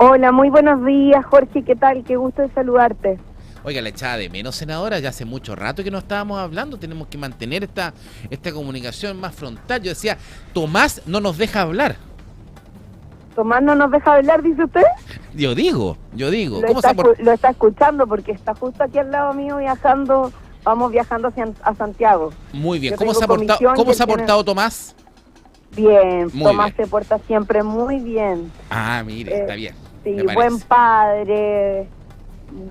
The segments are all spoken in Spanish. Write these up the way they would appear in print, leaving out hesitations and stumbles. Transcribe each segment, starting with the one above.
Hola, muy buenos días, Jorge, ¿qué tal? Qué gusto de saludarte. Oiga, la echaba de menos, senadora, ya hace mucho rato que no estábamos hablando, tenemos que mantener esta comunicación más frontal. Yo decía, Tomás no nos deja hablar. Tomás no nos deja hablar, dice usted. Yo digo, Lo está escuchando porque está justo aquí al lado mío viajando, vamos viajando a Santiago. Muy bien, Yo ¿cómo tengo se ha portado Tomás? Bien, Muy Tomás bien. se porta siempre muy bien. Ah, mire, está bien. Sí, Me parece. buen padre.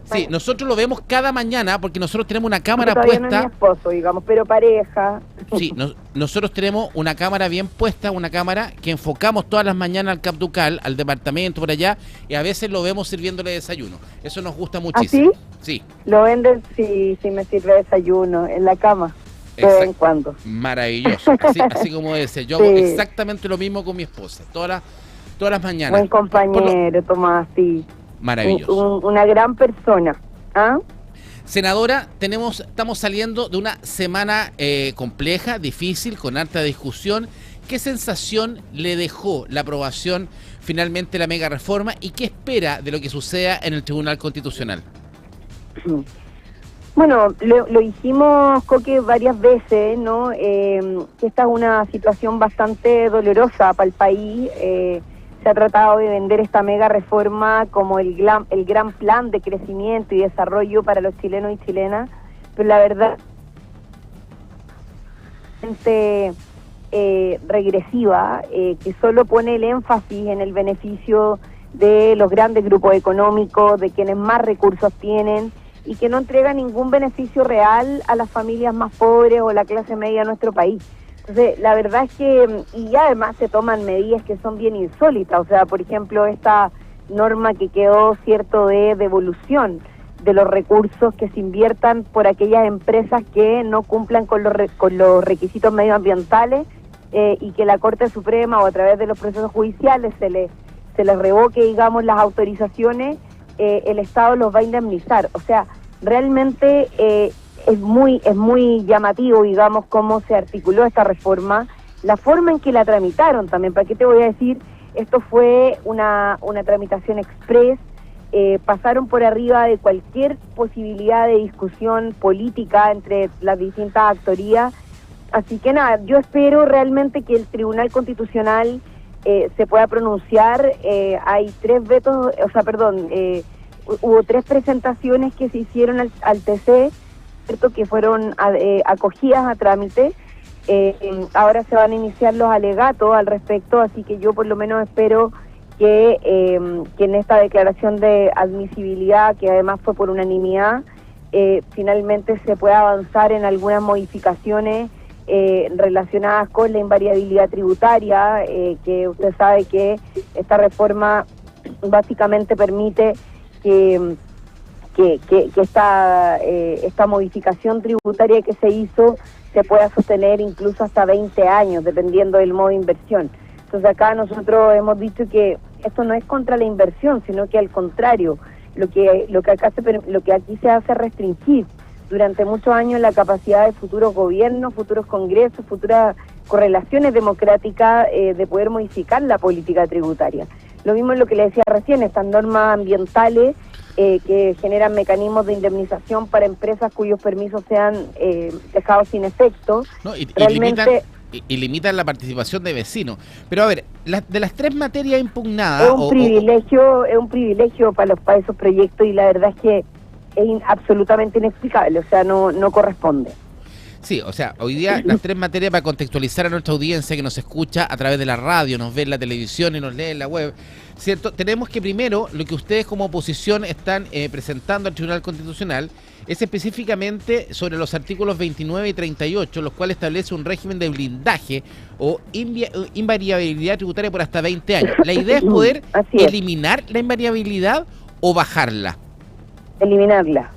Sí, nosotros lo vemos cada mañana porque nosotros tenemos una cámara Todavía no es mi puesta. esposo, digamos, pero pareja. Sí, nosotros tenemos una cámara bien puesta, una cámara que enfocamos todas las mañanas al Capducal, al departamento por allá, y a veces lo vemos sirviéndole desayuno. Eso nos gusta muchísimo. ¿Ah, sí? Sí. Lo venden si me sirve desayuno en la cama, de vez en cuando. Maravilloso, así como dice. Yo hago exactamente lo mismo con mi esposa, todas las mañanas. Buen compañero, Tomás, sí. Maravilloso. Una gran persona. ¿Ah? Senadora, estamos saliendo de una semana compleja, difícil, con harta discusión. ¿Qué sensación le dejó la aprobación finalmente de la mega reforma y qué espera de lo que suceda en el Tribunal Constitucional? Bueno, lo dijimos, Coque, varias veces, ¿no? Que esta es una situación bastante dolorosa para el país. Se ha tratado de vender esta mega reforma como el gran plan de crecimiento y desarrollo para los chilenos y chilenas, pero la verdad regresiva, que solo pone el énfasis en el beneficio de los grandes grupos económicos, de quienes más recursos tienen, y que no entrega ningún beneficio real a las familias más pobres o la clase media de nuestro país. Entonces, la verdad es que, y además se toman medidas que son bien insólitas, o sea, por ejemplo, esta norma que quedó, cierto, de devolución de los recursos que se inviertan por aquellas empresas que no cumplan con los requisitos medioambientales y que la Corte Suprema o a través de los procesos judiciales se les revoque, digamos, las autorizaciones, el Estado los va a indemnizar. O sea, realmente es muy llamativo, digamos, cómo se articuló esta reforma, la forma en que la tramitaron también. ¿Para qué te voy a decir? Esto fue una tramitación express, pasaron por arriba de cualquier posibilidad de discusión política entre las distintas actorías. Así que nada, yo espero realmente que el Tribunal Constitucional se pueda pronunciar. Hay hubo 3 presentaciones que se hicieron al TC, ¿cierto?, que fueron acogidas a trámite. Ahora se van a iniciar los alegatos al respecto, así que yo por lo menos espero que en esta declaración de admisibilidad, que además fue por unanimidad, finalmente se pueda avanzar en algunas modificaciones relacionadas con la invariabilidad tributaria, que usted sabe que esta reforma básicamente permite que esta modificación tributaria que se hizo se pueda sostener incluso hasta 20 años, dependiendo del modo de inversión. Entonces acá nosotros hemos dicho que esto no es contra la inversión, sino que al contrario, lo que aquí se hace es restringir durante muchos años la capacidad de futuros gobiernos, futuros congresos, futuras correlaciones democráticas de poder modificar la política tributaria. Lo mismo es lo que le decía recién, estas normas ambientales que generan mecanismos de indemnización para empresas cuyos permisos sean dejados sin efecto. No, realmente limitan la participación de vecinos. Pero a ver, de las 3 materias impugnadas... Es un privilegio para esos proyectos, y la verdad es que es absolutamente inexplicable, o sea, no corresponde. Sí, o sea, hoy día las 3 materias, para contextualizar a nuestra audiencia que nos escucha a través de la radio, nos ve en la televisión y nos lee en la web, ¿cierto? Tenemos que primero, lo que ustedes como oposición están presentando al Tribunal Constitucional es específicamente sobre los artículos 29 y 38, los cuales establece un régimen de blindaje o invariabilidad tributaria por hasta 20 años. La idea es poder eliminar la invariabilidad o bajarla. Eliminarla.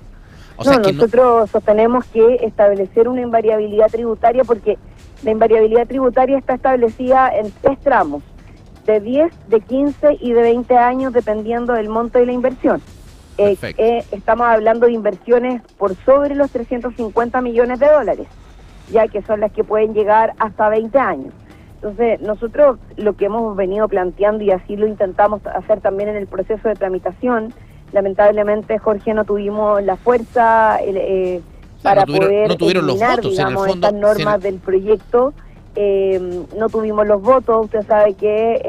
O sea, nosotros sostenemos que establecer una invariabilidad tributaria, porque la invariabilidad tributaria está establecida en 3 tramos, de 10, de 15 y de 20 años, dependiendo del monto de la inversión. Estamos hablando de inversiones por sobre los 350 millones de dólares, ya que son las que pueden llegar hasta 20 años. Entonces, nosotros lo que hemos venido planteando, y así lo intentamos hacer también en el proceso de tramitación, lamentablemente, Jorge, no tuvimos la fuerza para poder no tuvieron eliminar, los votos, digamos, en el fondo, estas normas del proyecto. No tuvimos los votos. Usted sabe que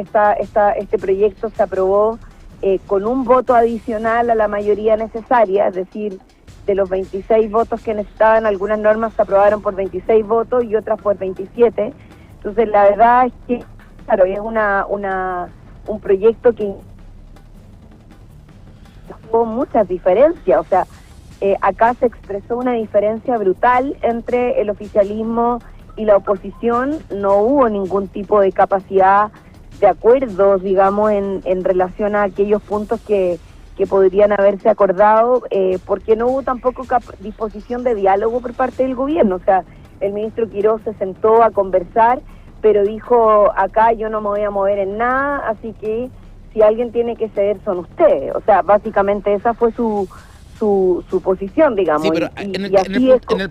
este proyecto se aprobó con un voto adicional a la mayoría necesaria, es decir, de los 26 votos que necesitaban, algunas normas se aprobaron por 26 votos y otras por 27. Entonces, la verdad es que, claro, es un proyecto que tuvo muchas diferencias. O sea, acá se expresó una diferencia brutal entre el oficialismo y la oposición. No hubo ningún tipo de capacidad de acuerdo, digamos, en relación a aquellos puntos que podrían haberse acordado, porque no hubo tampoco disposición de diálogo por parte del gobierno. O sea, el ministro Quirós se sentó a conversar, pero dijo, acá yo no me voy a mover en nada, así que si alguien tiene que ceder son ustedes. O sea, básicamente esa fue su posición, digamos. Sí, pero en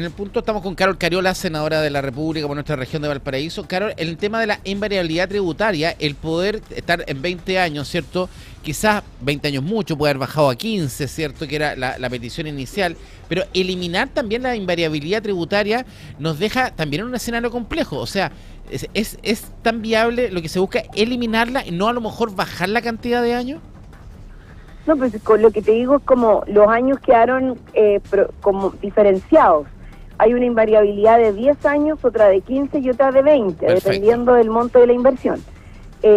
el punto estamos con Carol Cariola, senadora de la República por nuestra región de Valparaíso. Carol, en el tema de la invariabilidad tributaria, el poder estar en 20 años, ¿cierto? Quizás 20 años mucho, puede haber bajado a 15, ¿cierto? Que era la petición inicial, pero eliminar también la invariabilidad tributaria nos deja también en un escenario complejo. O sea, ¿es tan viable lo que se busca eliminarla y no a lo mejor bajar la cantidad de años? No, pues con lo que te digo es como los años quedaron como diferenciados. Hay una invariabilidad de 10 años, otra de 15 y otra de 20, Perfecto, dependiendo del monto de la inversión.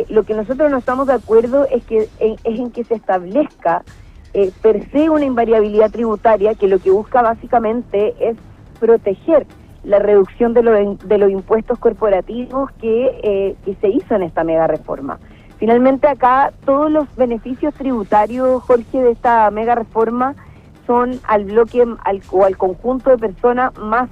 Lo que nosotros no estamos de acuerdo es en que se establezca per se una invariabilidad tributaria que lo que busca básicamente es proteger la reducción de los impuestos corporativos que se hizo en esta mega reforma. Finalmente acá todos los beneficios tributarios, Jorge, de esta mega reforma son al bloque o al conjunto de personas más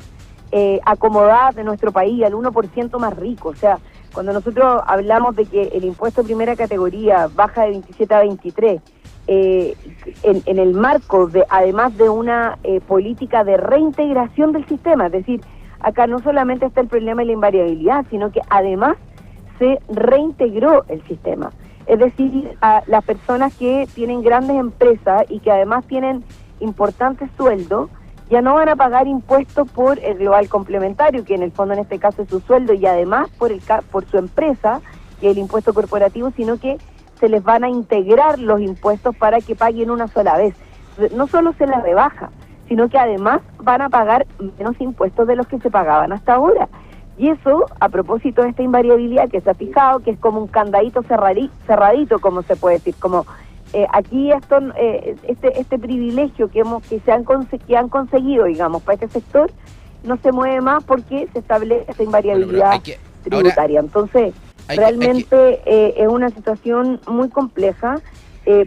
acomodadas de nuestro país, al 1% más rico. O sea, cuando nosotros hablamos de que el impuesto de primera categoría baja de 27 a 23, en el marco de, además de una política de reintegración del sistema, es decir, acá no solamente está el problema de la invariabilidad, sino que además se reintegró el sistema. Es decir, a las personas que tienen grandes empresas y que además tienen importantes sueldos, ya no van a pagar impuestos por el global complementario, que en el fondo en este caso es su sueldo, y además por su empresa, que es el impuesto corporativo, sino que se les van a integrar los impuestos para que paguen una sola vez. No solo se les rebaja, sino que además van a pagar menos impuestos de los que se pagaban hasta ahora. Y eso, a propósito de esta invariabilidad que se ha fijado, que es como un candadito cerradito, como se puede decir, como aquí este privilegio que han conseguido, digamos, para este sector, no se mueve más porque se establece esta invariabilidad tributaria. Entonces, realmente es una situación muy compleja,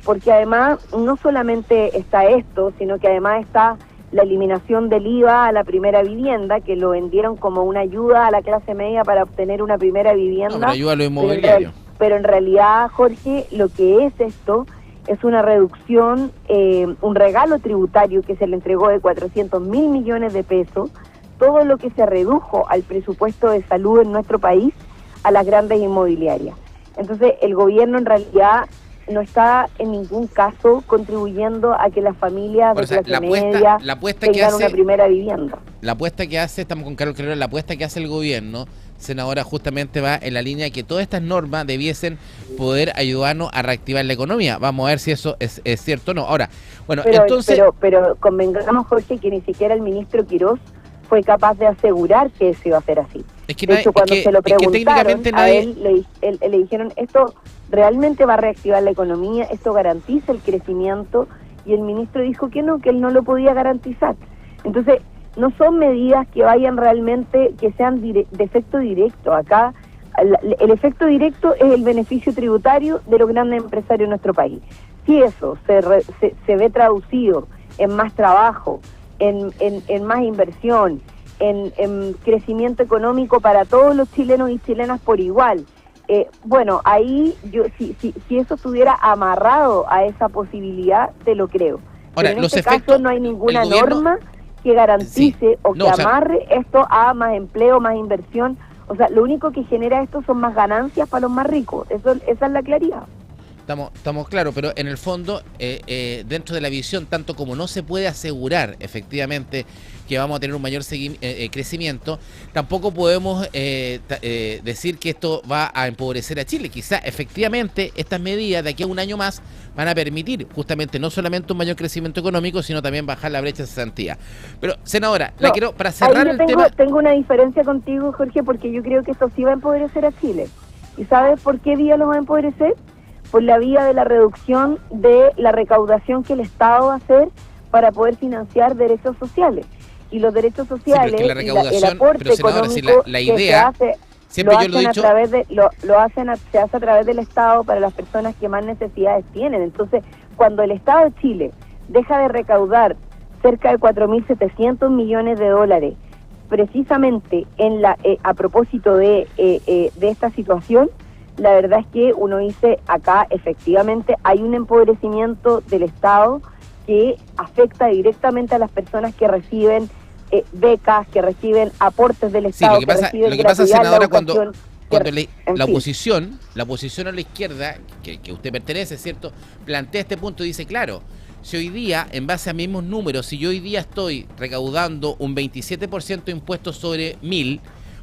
porque además no solamente está esto, sino que además está la eliminación del IVA a la primera vivienda, que lo vendieron como una ayuda a la clase media para obtener una primera vivienda. No, ayuda a lo inmobiliario. Pero en realidad, Jorge, lo que es esto es una reducción, un regalo tributario que se le entregó de 400.000 millones de pesos, todo lo que se redujo al presupuesto de salud en nuestro país a las grandes inmobiliarias. Entonces, el gobierno en realidad no está en ningún caso contribuyendo a que las familias de clase media tengan una primera vivienda. La apuesta que hace, estamos con Carol Cariola, la apuesta que hace el gobierno, senadora, justamente va en la línea de que todas estas normas debiesen poder ayudarnos a reactivar la economía. Vamos a ver si eso es cierto o no. Ahora, bueno, entonces... Pero convengamos, Jorge, que ni siquiera el ministro Quirós fue capaz de asegurar que eso iba a ser así. Es que de hecho, cuando se lo preguntaron, a él le dijeron, esto realmente va a reactivar la economía, esto garantiza el crecimiento, y el ministro dijo que no, que él no lo podía garantizar. Entonces, no son medidas que vayan realmente, que sean de efecto directo. Acá, el efecto directo es el beneficio tributario de los grandes empresarios en nuestro país. Si eso se ve traducido en más trabajo, en más inversión, en crecimiento económico para todos los chilenos y chilenas por igual, bueno, ahí yo si eso estuviera amarrado a esa posibilidad, te lo creo. Ahora, pero en este caso no hay ninguna norma que garantice que amarre esto a más empleo, más inversión O sea, lo único que genera esto son más ganancias para los más ricos. Esa es la claridad. Estamos claros, pero en el fondo, dentro de la visión, tanto como no se puede asegurar efectivamente que vamos a tener un mayor crecimiento, tampoco podemos decir que esto va a empobrecer a Chile. Quizá efectivamente estas medidas de aquí a un año más van a permitir justamente no solamente un mayor crecimiento económico, sino también bajar la brecha de cesantía. Pero, senadora, la quiero, para cerrar el tema... Tengo una diferencia contigo, Jorge, porque yo creo que esto sí va a empobrecer a Chile. ¿Y sabes por qué vía lo va a empobrecer? Por la vía de la reducción de la recaudación que el Estado va a hacer para poder financiar derechos sociales. Y los derechos sociales, sí, la recaudación, el aporte económico la idea, que se hace, siempre yo lo he dicho, se hace a través del Estado para las personas que más necesidades tienen. Entonces, cuando el Estado de Chile deja de recaudar cerca de 4.700 millones de dólares, precisamente a propósito de esta situación, la verdad es que uno dice, acá efectivamente hay un empobrecimiento del Estado que afecta directamente a las personas que reciben becas, que reciben aportes del Estado. Sí, lo que pasa, senadora, cuando la oposición a la izquierda, que usted pertenece, ¿cierto?, plantea este punto y dice, claro, si hoy día, en base a mismos números, si yo hoy día estoy recaudando un 27% de impuestos sobre 1.000,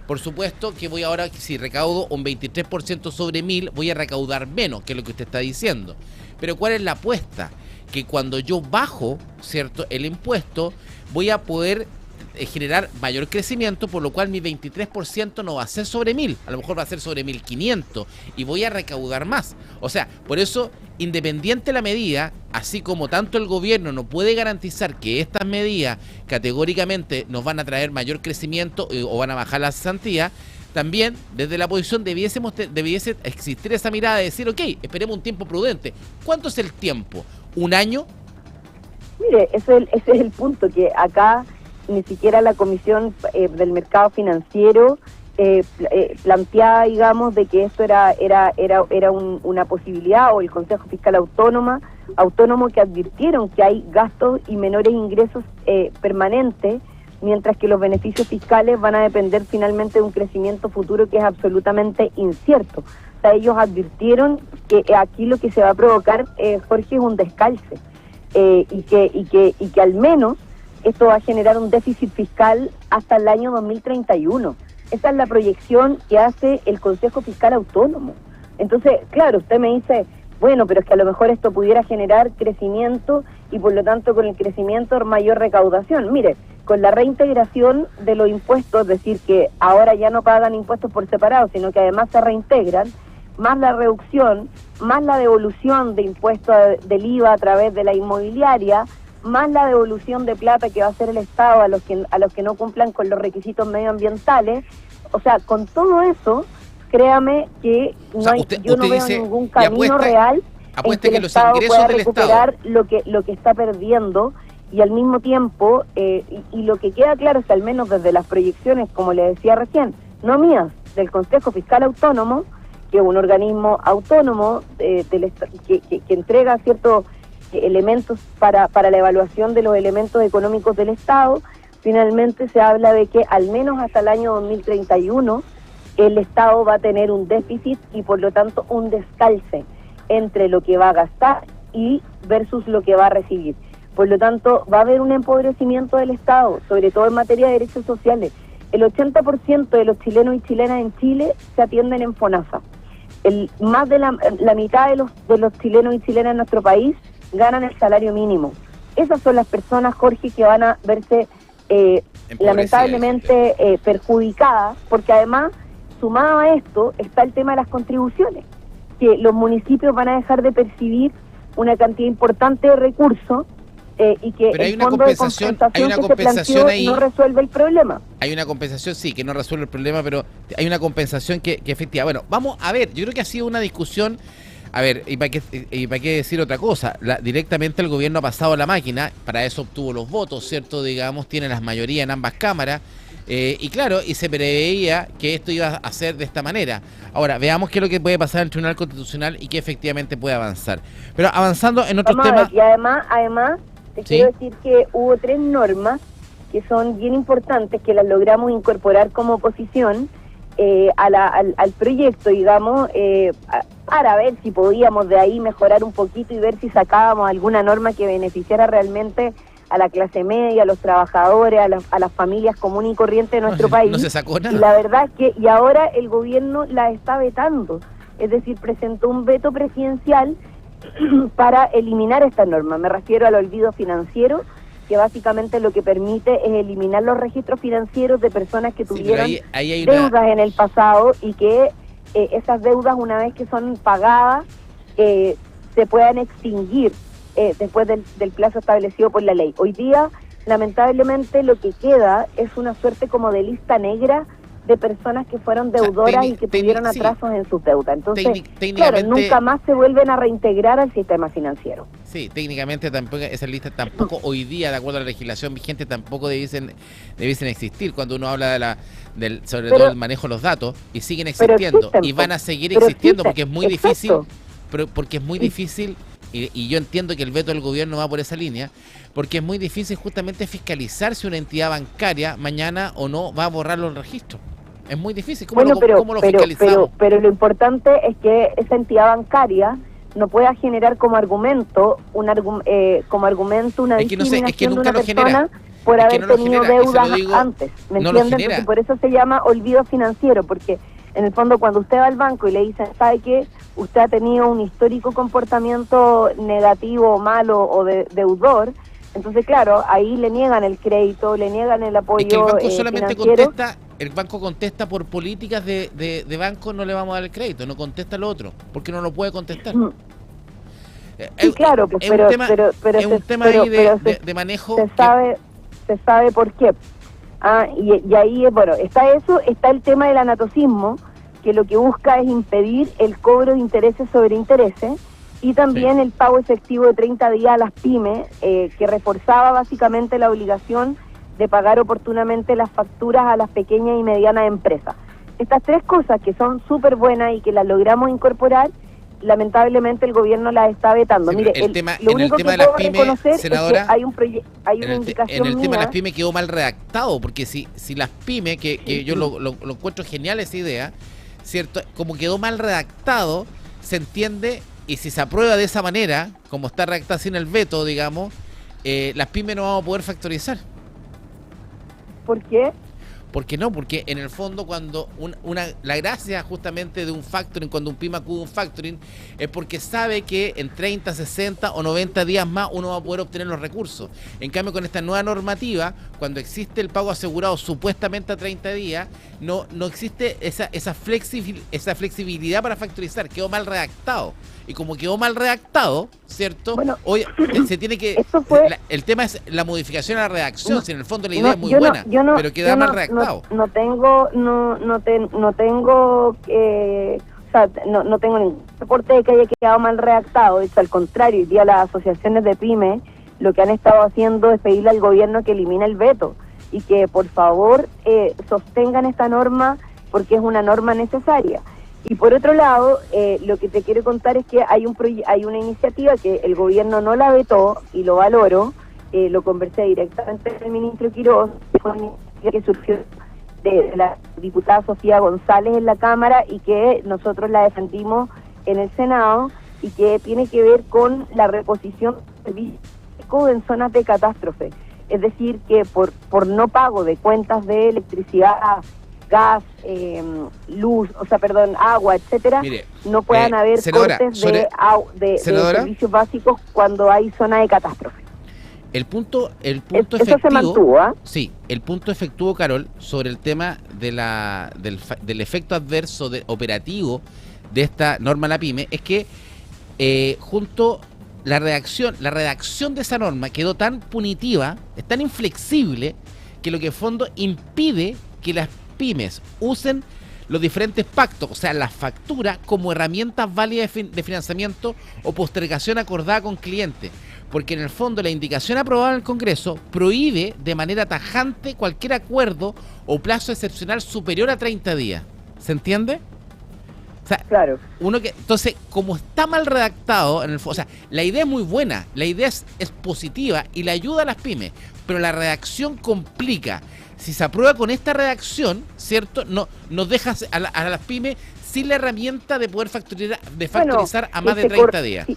por supuesto que voy ahora, si recaudo un 23% sobre 1.000, voy a recaudar menos, que es lo que usted está diciendo. Pero ¿cuál es la apuesta? Que cuando yo bajo, ¿cierto?, el impuesto, voy a poder generar mayor crecimiento, por lo cual mi 23% no va a ser sobre 1.000, a lo mejor va a ser sobre 1.500 y voy a recaudar más. O sea, por eso, independiente de la medida, así como tanto el gobierno no puede garantizar que estas medidas categóricamente nos van a traer mayor crecimiento o van a bajar la cesantía, también desde la oposición debiese existir esa mirada de decir, ok, esperemos un tiempo prudente. ¿Cuánto es el tiempo? ¿Un año? Mire, ese es el punto, que acá ni siquiera la Comisión del Mercado Financiero planteaba, digamos, de que esto era una posibilidad, o el Consejo Fiscal Autónomo que advirtieron que hay gastos y menores ingresos permanentes, mientras que los beneficios fiscales van a depender finalmente de un crecimiento futuro que es absolutamente incierto. O sea, ellos advirtieron que aquí lo que se va a provocar, Jorge, es un descalce, y que al menos esto va a generar un déficit fiscal hasta el año 2031. Esa es la proyección que hace el Consejo Fiscal Autónomo. Entonces, claro, usted me dice, bueno, pero es que a lo mejor esto pudiera generar crecimiento y por lo tanto con el crecimiento mayor recaudación. Mire, con la reintegración de los impuestos, es decir, que ahora ya no pagan impuestos por separado, sino que además se reintegran, más la reducción, más la devolución de impuestos del IVA a través de la inmobiliaria, más la devolución de plata que va a hacer el Estado a los que no cumplan con los requisitos medioambientales. O sea, con todo eso, créame que yo no veo ningún camino real en que el Estado pueda recuperar lo que está perdiendo, y al mismo tiempo, y lo que queda claro es que al menos desde las proyecciones, como le decía recién, no mías, del Consejo Fiscal Autónomo, que es un organismo autónomo que entrega ciertos elementos para la evaluación de los elementos económicos del Estado, finalmente se habla de que al menos hasta el año 2031 el Estado va a tener un déficit y por lo tanto un descalce entre lo que va a gastar y versus lo que va a recibir. Por lo tanto, va a haber un empobrecimiento del Estado, sobre todo en materia de derechos sociales. El 80% de los chilenos y chilenas en Chile se atienden en FONASA. Más de la mitad de los chilenos y chilenas en nuestro país ganan el salario mínimo. Esas son las personas, Jorge, que van a verse lamentablemente perjudicadas, porque además, sumado a esto, está el tema de las contribuciones, que los municipios van a dejar de percibir una cantidad importante de recursos y que el fondo de compensación que se planteó ahí no resuelve el problema. Hay una compensación, sí, que no resuelve el problema, pero hay una compensación que efectiva. Bueno, vamos a ver, yo creo que ha sido una discusión. A ver, y para qué decir otra cosa, directamente el gobierno ha pasado la máquina, para eso obtuvo los votos, ¿cierto? Digamos, tiene las mayorías en ambas cámaras, y claro, y se preveía que esto iba a ser de esta manera. Ahora, veamos qué es lo que puede pasar en el Tribunal Constitucional y qué efectivamente puede avanzar. Pero avanzando en otros temas... Y además te quiero decir que hubo 3 normas que son bien importantes, que las logramos incorporar como oposición, al proyecto, digamos, para ver si podíamos de ahí mejorar un poquito y ver si sacábamos alguna norma que beneficiara realmente a la clase media, a los trabajadores, a las familias comunes y corrientes de nuestro país. No se sacó nada. Y la verdad es que, y ahora el gobierno la está vetando, es decir, presentó un veto presidencial para eliminar esta norma. Me refiero al olvido financiero, que básicamente lo que permite es eliminar los registros financieros de personas que tuvieron ahí deudas en el pasado y que esas deudas, una vez que son pagadas, se puedan extinguir después del plazo establecido por la ley. Hoy día, lamentablemente, lo que queda es una suerte como de lista negra de personas que fueron deudoras y que tuvieron atrasos en sus deudas. Entonces, claro, nunca más se vuelven a reintegrar al sistema financiero. Sí, técnicamente tampoco esas listas tampoco hoy día, de acuerdo a la legislación vigente, tampoco debiesen existir cuando uno habla sobre todo el manejo de los datos, y siguen existiendo y van a seguir existiendo porque es muy difícil, porque es muy difícil. Y yo entiendo que el veto del gobierno va por esa línea, porque es muy difícil justamente fiscalizar si una entidad bancaria mañana o no va a borrar los registros. Es muy difícil. ¿Cómo lo fiscalizamos? Pero lo importante es que esa entidad bancaria no pueda generar como argumento una discriminación de una persona por haber tenido deudas antes. ¿Me entienden? Entonces, por eso se llama olvido financiero, porque en el fondo cuando usted va al banco y le dicen, ¿sabe qué? Usted ha tenido un histórico comportamiento negativo, malo o deudor, entonces claro, ahí le niegan el crédito, le niegan el apoyo es que el banco solamente financiero. El banco contesta por políticas de banco, no le vamos a dar el crédito, no contesta lo otro, porque no lo puede contestar. Sí, claro, pues, pero es un tema ahí de manejo. Se sabe por qué. Y ahí, bueno, está eso, está el tema del anatocismo, que lo que busca es impedir el cobro de intereses sobre intereses, y también el pago efectivo de 30 días a las pymes, que reforzaba básicamente la obligación de pagar oportunamente las facturas a las pequeñas y medianas empresas. Estas tres cosas que son súper buenas y que las logramos incorporar, lamentablemente el gobierno las está vetando. Sí, mire, el tema de las pymes, senadora, hay una indicación en el tema de las pymes quedó mal redactado, porque si las pymes, que yo lo encuentro genial esa idea, ¿cierto? Como quedó mal redactado, se entiende, y si se aprueba de esa manera, como está redactado sin el veto, digamos, las pymes no vamos a poder factorizar. ¿Por qué? ¿Por qué no? Porque en el fondo cuando la gracia justamente de un factoring, cuando un pyme acude a un factoring, es porque sabe que en 30, 60 o 90 días más uno va a poder obtener los recursos. En cambio, con esta nueva normativa, cuando existe el pago asegurado supuestamente a 30 días, no existe esa flexibilidad para factorizar. Quedó mal redactado. Y como quedó mal redactado, ¿cierto? Bueno, hoy se tiene que... el tema es la modificación a la redacción, si en el fondo la idea es muy buena, pero queda mal redactado. No tengo ningún reporte de que haya quedado mal redactado. De hecho, al contrario, hoy día las asociaciones de pymes lo que han estado haciendo es pedirle al gobierno que elimine el veto y que por favor sostengan esta norma, porque es una norma necesaria. Y por otro lado, lo que te quiero contar es que hay una iniciativa que el gobierno no la vetó, y lo valoro, lo conversé directamente con el ministro Quiroz, que surgió de la diputada Sofía González en la Cámara y que nosotros la defendimos en el Senado, y que tiene que ver con la reposición de servicios en zonas de catástrofe. Es decir, que por no pago de cuentas de electricidad, gas, luz, agua, etcétera, mire, no puedan haber cortes de servicios básicos cuando hay zona de catástrofe. El punto eso efectivo, se mantuvo, sí, el punto efectivo, Carol, sobre el tema del efecto adverso operativo de esta norma a la pyme, es que junto la redacción de esa norma quedó tan punitiva, es tan inflexible, que lo que en fondo impide que las pymes usen los diferentes pactos, o sea, las facturas, como herramientas válidas de financiamiento o postergación acordada con clientes. Porque en el fondo la indicación aprobada en el Congreso prohíbe de manera tajante cualquier acuerdo o plazo excepcional superior a 30 días. ¿Se entiende? sea, claro. Entonces, como está mal redactado, en el o sea, la idea es muy buena, la idea es positiva y le ayuda a las pymes, pero la redacción complica. Si se aprueba con esta redacción, ¿cierto? No nos deja a las pymes sin la herramienta de poder factorizar a más de 30 días. Sí,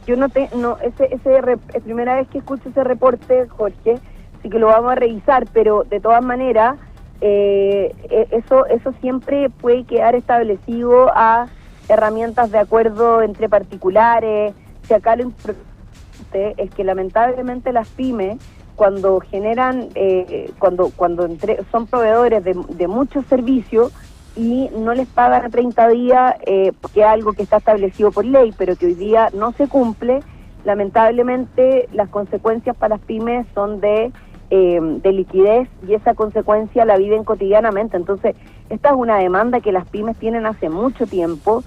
yo es primera vez que escucho ese reporte, Jorge, así que lo vamos a revisar, pero de todas maneras, eso siempre puede quedar establecido a herramientas de acuerdo entre particulares. Si acá lo importante es que lamentablemente las pymes, cuando generan, son proveedores de muchos servicios y no les pagan a 30 días, que es algo que está establecido por ley, pero que hoy día no se cumple, lamentablemente las consecuencias para las pymes son de liquidez, y esa consecuencia la viven cotidianamente. Entonces, esta es una demanda que las pymes tienen hace mucho tiempo.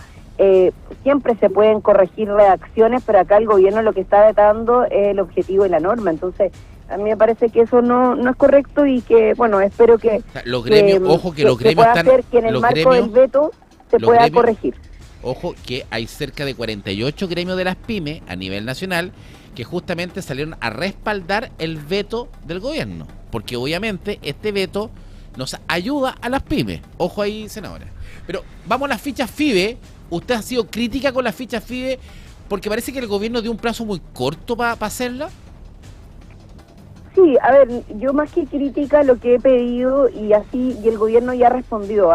Siempre se pueden corregir redacciones, pero acá el gobierno lo que está vetando es el objetivo y la norma. Entonces, a mí me parece que eso no es correcto y que, bueno, espero que... O sea, los gremios, ojo que los gremios están... hacer que en el marco del veto se pueda corregir. Ojo que hay cerca de 48 gremios de las pymes a nivel nacional que justamente salieron a respaldar el veto del gobierno, porque obviamente este veto nos ayuda a las pymes. Ojo ahí, senadora. Pero vamos a las fichas FIBE. Usted ha sido crítica con las fichas FIBE porque parece que el gobierno dio un plazo muy corto para hacerla. Sí, a ver, yo más que crítica lo que he pedido y el gobierno ya respondió,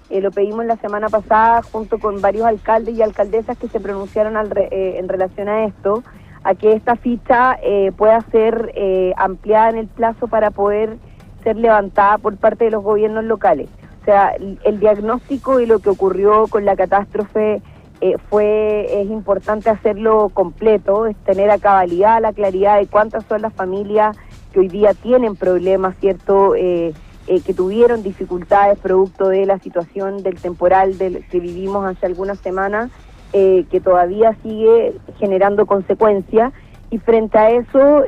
lo pedimos la semana pasada junto con varios alcaldes y alcaldesas que se pronunciaron en relación a esto, a que esta ficha pueda ser ampliada en el plazo para poder ser levantada por parte de los gobiernos locales. O sea, el diagnóstico y lo que ocurrió con la catástrofe es importante hacerlo completo, es tener a cabalidad la claridad de cuántas son las familias que hoy día tienen problemas, ¿cierto?, que tuvieron dificultades producto de la situación del temporal que vivimos hace algunas semanas, que todavía sigue generando consecuencias, y frente a eso,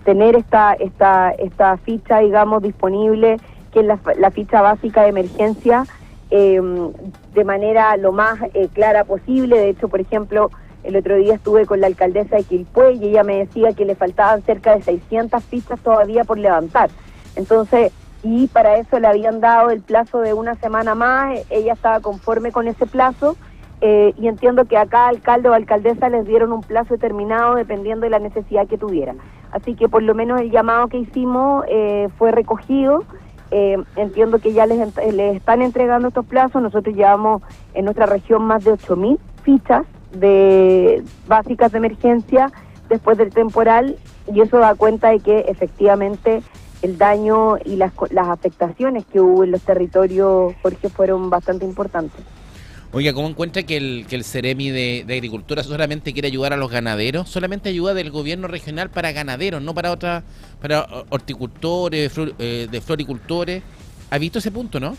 tener esta ficha, digamos, disponible, que es la ficha básica de emergencia, de manera lo más clara posible. De hecho, por ejemplo, el otro día estuve con la alcaldesa de Quilpué y ella me decía que le faltaban cerca de 600 fichas todavía por levantar. Entonces, y para eso le habían dado el plazo de una semana más, ella estaba conforme con ese plazo, y entiendo que acá alcalde o alcaldesa les dieron un plazo determinado dependiendo de la necesidad que tuvieran. Así que por lo menos el llamado que hicimos fue recogido. Entiendo que ya les están entregando estos plazos. Nosotros llevamos en nuestra región más de 8.000 fichas básicas de emergencia después del temporal, y eso da cuenta de que efectivamente el daño y las afectaciones que hubo en los territorios, Jorge, fueron bastante importantes. Oiga, ¿cómo encuentra que el Ceremi de Agricultura solamente quiere ayudar a los ganaderos? Solamente ayuda del gobierno regional para ganaderos, no para horticultores, de floricultores. ¿Ha visto ese punto, no?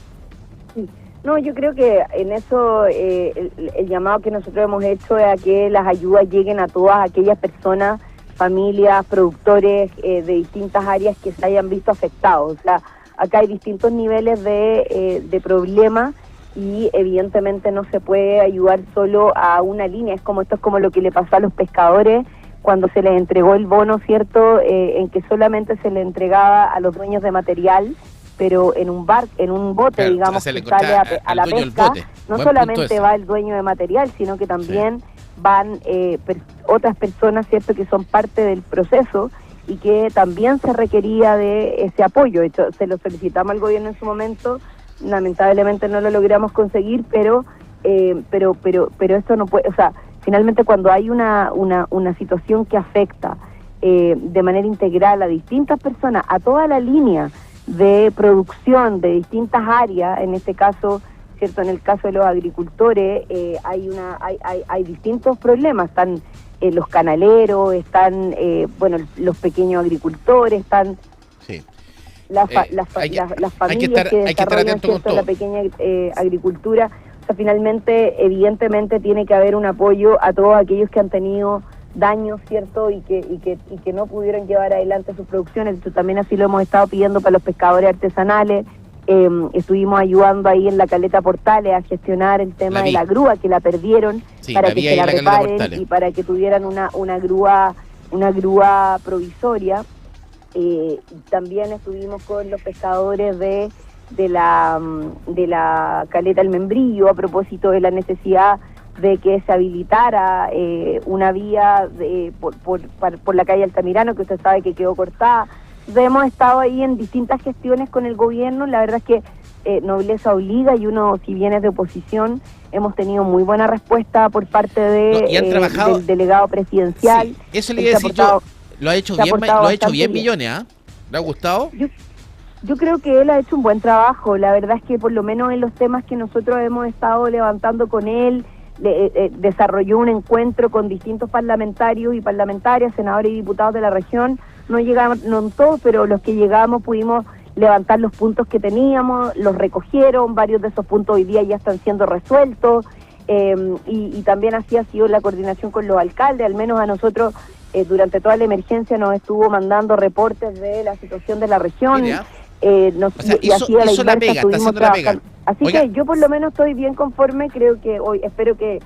Sí. No, yo creo que en eso el llamado que nosotros hemos hecho es a que las ayudas lleguen a todas aquellas personas, familias, productores de distintas áreas que se hayan visto afectados. O sea, acá hay distintos niveles de problemas, y evidentemente no se puede ayudar solo a una línea. Esto es como lo que le pasó a los pescadores cuando se les entregó el bono, ¿cierto?, en que solamente se le entregaba a los dueños de material, pero en un bote, claro, digamos, que sale a la pesca, no solamente va el dueño de material, sino que también van otras personas, ¿cierto?, que son parte del proceso y que también se requería de ese apoyo. De hecho, se lo solicitamos al gobierno en su momento, lamentablemente no lo logramos conseguir, pero esto no puede, o sea, finalmente cuando hay una situación que afecta de manera integral a distintas personas, a toda la línea de producción de distintas áreas, en este caso, cierto, en el caso de los agricultores, hay distintos problemas. Están los canaleros, están los pequeños agricultores, están las familias que desarrollan, ¿cierto?, la pequeña agricultura. O sea, finalmente, evidentemente, tiene que haber un apoyo a todos aquellos que han tenido daños, ¿cierto?, y que no pudieron llevar adelante sus producciones. Esto también así lo hemos estado pidiendo para los pescadores artesanales, Estuvimos ayudando ahí en la Caleta Portales a gestionar el tema de la grúa, que la perdieron, sí, para que se la reparen y para que tuvieran una grúa provisoria. También estuvimos con los pescadores de la Caleta El Membrillo a propósito de la necesidad de que se habilitara una vía por la calle Altamirano, que usted sabe que quedó cortada. Entonces, hemos estado ahí en distintas gestiones con el gobierno. La verdad es que nobleza obliga, y uno, si bien es de oposición, hemos tenido muy buena respuesta por parte del delegado presidencial. Sí, eso le iba a decir yo. Lo ha hecho bien Millones, ¿ah? ¿Le ha gustado? Yo creo que él ha hecho un buen trabajo. La verdad es que por lo menos en los temas que nosotros hemos estado levantando con él, desarrolló un encuentro con distintos parlamentarios y parlamentarias, senadores y diputados de la región. No llegamos, no todos, pero los que llegamos pudimos levantar los puntos que teníamos, los recogieron, varios de esos puntos hoy día ya están siendo resueltos, y también así ha sido la coordinación con los alcaldes. Al menos a nosotros durante toda la emergencia nos estuvo mandando reportes de la situación de la región. Hizo la pega, está haciendo la pega. Así que yo por lo menos estoy bien conforme. Creo que hoy espero que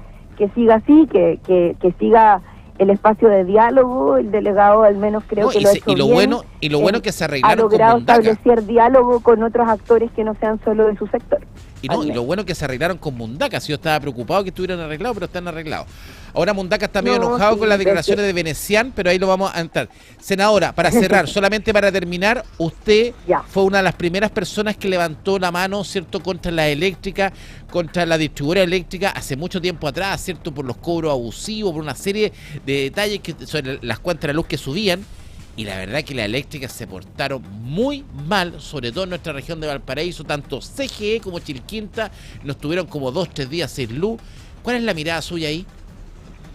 siga así, que siga el espacio de diálogo. El delegado al menos creo que lo ha hecho bien. Y lo bueno que se arreglaron ha logrado con Mundaca. Establecer diálogo con otros actores que no sean solo de su sector. Y lo bueno que se arreglaron con Mundaca. Si yo estaba preocupado que estuvieran arreglados, pero están arreglados. Ahora Mundaca está medio enojado con las declaraciones de Venecián, pero ahí lo vamos a entrar. Senadora, para cerrar, solamente para terminar, usted fue una de las primeras personas que levantó la mano, ¿cierto?, contra la eléctrica, contra la distribuidora eléctrica hace mucho tiempo atrás, ¿cierto?, por los cobros abusivos, por una serie de detalles sobre las cuentas de la luz que subían. Y la verdad que las eléctricas se portaron muy mal, sobre todo en nuestra región de Valparaíso. Tanto CGE como Chilquinta nos tuvieron como 2-3 días sin luz. ¿Cuál es la mirada suya ahí?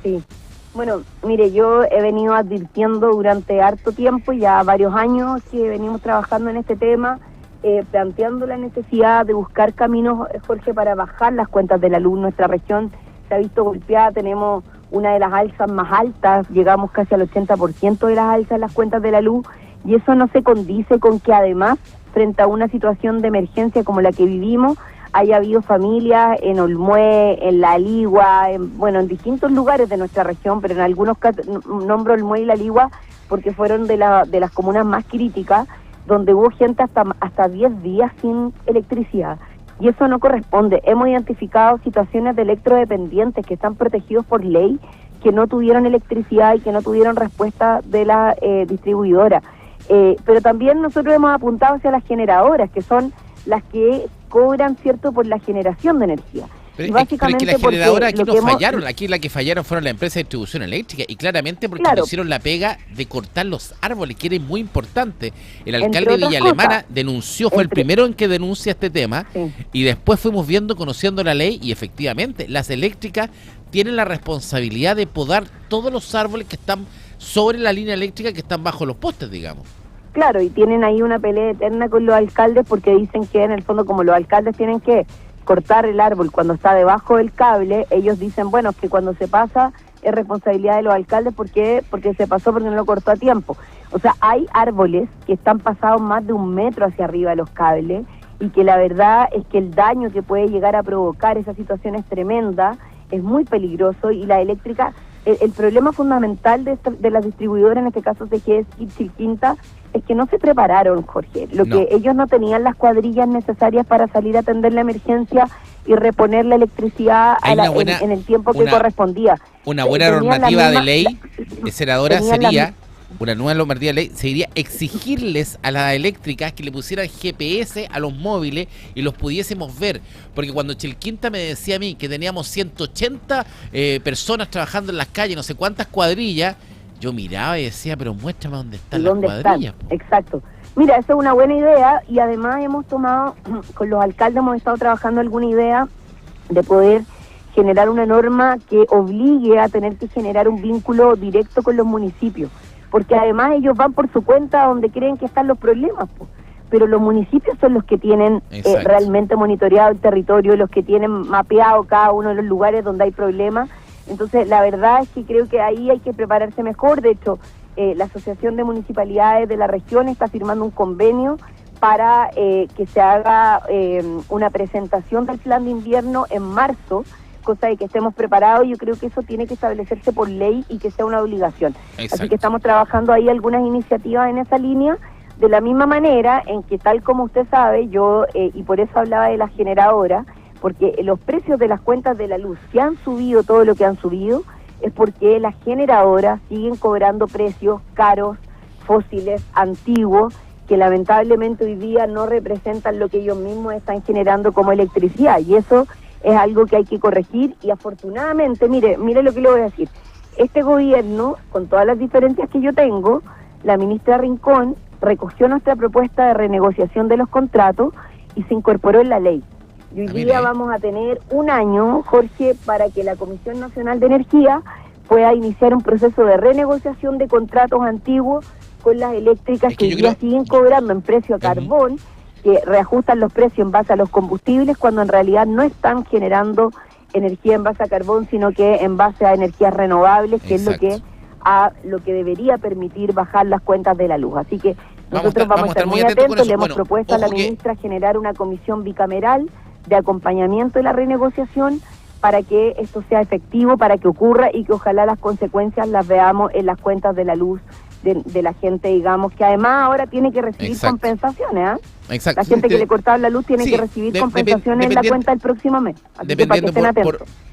Sí, bueno, mire, yo he venido advirtiendo durante harto tiempo, ya varios años que venimos trabajando en este tema, planteando la necesidad de buscar caminos, Jorge, para bajar las cuentas de la luz. Nuestra región se ha visto golpeada, tenemos una de las alzas más altas, llegamos casi al 80% de las alzas en las cuentas de la luz, y eso no se condice con que además, frente a una situación de emergencia como la que vivimos, haya habido familias en Olmué, en La Ligua, en distintos lugares de nuestra región, pero en algunos casos, nombro Olmué y La Ligua porque fueron de las comunas más críticas, donde hubo gente hasta 10 días sin electricidad. Y eso no corresponde. Hemos identificado situaciones de electrodependientes que están protegidos por ley, que no tuvieron electricidad y que no tuvieron respuesta de la distribuidora. Pero también nosotros hemos apuntado hacia las generadoras, que son las que cobran, ¿cierto?, por la generación de energía. Pero es que las generadoras aquí no fallaron, aquí la que fallaron fueron las empresas de distribución eléctrica, y claramente porque no hicieron la pega de cortar los árboles, que era muy importante. El alcalde de Villa Alemana denunció, fue el primero en que denuncia este tema, y después fuimos conociendo la ley, y efectivamente las eléctricas tienen la responsabilidad de podar todos los árboles que están sobre la línea eléctrica, que están bajo los postes, digamos. Claro, y tienen ahí una pelea eterna con los alcaldes, porque dicen que en el fondo, como los alcaldes tienen que cortar el árbol cuando está debajo del cable, ellos dicen, bueno, que cuando se pasa es responsabilidad de los alcaldes porque se pasó, porque no lo cortó a tiempo. O sea, hay árboles que están pasados más de 1 metro hacia arriba de los cables, y que la verdad es que el daño que puede llegar a provocar esa situación es tremenda, es muy peligroso. Y la eléctrica, el problema fundamental de las distribuidoras, en este caso CGE y Chilquinta, es que no se prepararon, Jorge. Que ellos no tenían las cuadrillas necesarias para salir a atender la emergencia y reponer la electricidad en el tiempo que correspondía. Una buena normativa de ley, senadora, sería una nueva normativa de ley, sería exigirles a las eléctricas que le pusieran GPS a los móviles y los pudiésemos ver. Porque cuando Chilquinta me decía a mí que teníamos 180 personas trabajando en las calles, no sé cuántas cuadrillas, yo miraba y decía, pero muéstrame dónde están las cuadrillas. Exacto. Mira, esa es una buena idea, y además hemos tomado, con los alcaldes hemos estado trabajando alguna idea de poder generar una norma que obligue a tener que generar un vínculo directo con los municipios, porque además ellos van por su cuenta donde creen que están los problemas, pero los municipios son los que tienen realmente monitoreado el territorio, los que tienen mapeado cada uno de los lugares donde hay problemas. Entonces, la verdad es que creo que ahí hay que prepararse mejor. De hecho, la Asociación de Municipalidades de la región está firmando un convenio para que se haga una presentación del plan de invierno en marzo, cosa de que estemos preparados. Yo creo que eso tiene que establecerse por ley y que sea una obligación. Exacto. Así que estamos trabajando ahí algunas iniciativas en esa línea, de la misma manera en que, tal como usted sabe, yo, y por eso hablaba de las generadoras, porque los precios de las cuentas de la luz, si han subido todo lo que han subido, es porque las generadoras siguen cobrando precios caros, fósiles, antiguos, que lamentablemente hoy día no representan lo que ellos mismos están generando como electricidad, y eso es algo que hay que corregir. Y afortunadamente, mire lo que le voy a decir, este gobierno, con todas las diferencias que yo tengo, la ministra Rincón recogió nuestra propuesta de renegociación de los contratos y se incorporó en la ley. Y hoy día vamos a tener un año, Jorge, para que la Comisión Nacional de Energía pueda iniciar un proceso de renegociación de contratos antiguos con las eléctricas que hoy día siguen cobrando en precio a carbón, que reajustan los precios en base a los combustibles, cuando en realidad no están generando energía en base a carbón, sino que en base a energías renovables, que Exacto. es lo que debería permitir bajar las cuentas de la luz. Así que nosotros vamos a estar muy atentos. Le hemos propuesto a la ministra generar una comisión bicameral de acompañamiento de la renegociación para que esto sea efectivo, para que ocurra y que ojalá las consecuencias las veamos en las cuentas de la luz de la gente, digamos, que además ahora tiene que recibir compensaciones, ¿ah? Exacto. La gente que le cortaba la luz tiene que recibir compensaciones en la cuenta del próximo mes. Así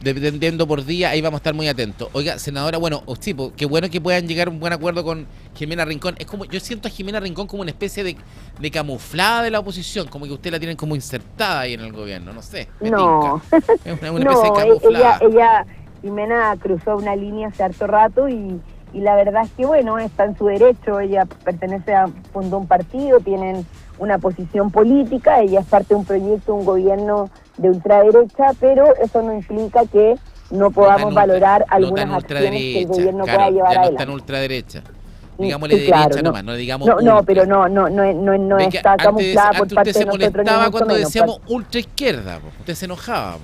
Dependiendo por día, ahí vamos a estar muy atentos. Oiga, senadora, bueno, sí, qué bueno que puedan llegar a un buen acuerdo con Jimena Rincón. Es como, yo siento a Jimena Rincón como una especie de camuflada de la oposición, como que usted la tienen como insertada ahí en el gobierno, no sé. No, es una especie de camuflada. Jimena cruzó una línea hace harto rato y la verdad es que, bueno, está en su derecho. Ella fundó un partido, tienen una posición política, ella es parte de un proyecto, un gobierno de ultraderecha, pero eso no implica que no podamos valorar algunas acciones que el gobierno pueda llevar adelante. No está en ultraderecha. Digámosle Sí, claro, derecha nomás, no digamos pero no está camuflada por parte de nosotros. Usted se molestaba cuando decíamos ultra izquierda, usted se enojaba,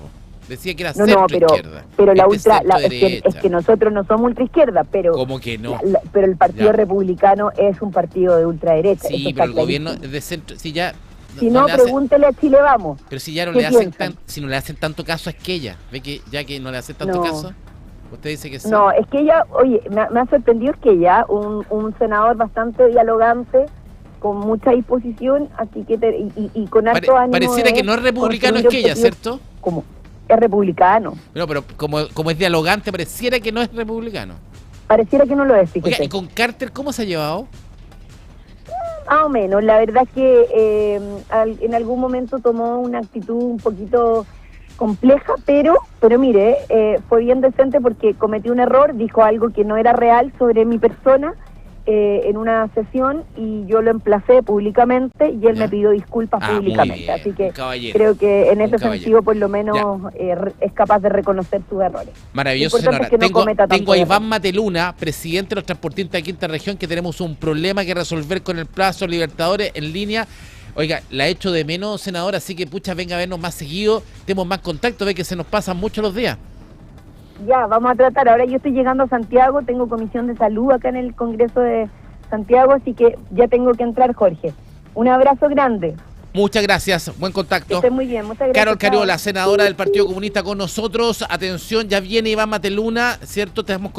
decía que era centro izquierda. Pero la ultra, es que nosotros no somos ultra izquierda, pero ¿cómo que no? Pero el Partido Republicano es un partido de ultraderecha. Sí, pero el gobierno es de centro, si no, pregúntele a Chile Vamos. Pero si ya no le hacen si no le hacen tanto caso a Esquella, ve que ya que no le hacen tanto caso, usted dice que sí. No, es que ella, oye, me ha sorprendido Esquella, un senador bastante dialogante, con mucha disposición, así que y con harto ánimo. Pareciera que no es republicano Esquella, ¿cierto? ¿Cómo? Es republicano. No, pero como es dialogante, pareciera que no es republicano. Pareciera que no lo es, fíjate. Oiga, ¿y con Carter cómo se ha llevado? Más o menos. La verdad es que en algún momento tomó una actitud un poquito compleja, pero mire, fue bien decente porque cometió un error, dijo algo que no era real sobre mi persona en una sesión y yo lo emplacé públicamente y él me pidió disculpas públicamente. Así que creo que en ese sentido por lo menos es capaz de reconocer sus errores. Maravilloso, señora. Tengo a Iván Mateluna, presidente de los transportistas de Quinta Región, que tenemos un problema que resolver con el Plazo Libertadores en línea. Oiga, la echo de menos, senadora, así que pucha, venga a vernos más seguido, tenemos más contacto, ve que se nos pasan mucho los días. Ya, vamos a tratar. Ahora yo estoy llegando a Santiago, tengo comisión de salud acá en el Congreso de Santiago, así que ya tengo que entrar, Jorge. Un abrazo grande. Muchas gracias, buen contacto. Que esté muy bien, muchas gracias. Carol Cariola, senadora del Partido Comunista con nosotros. Atención, ya viene Iván Mateluna, ¿cierto? Tenemos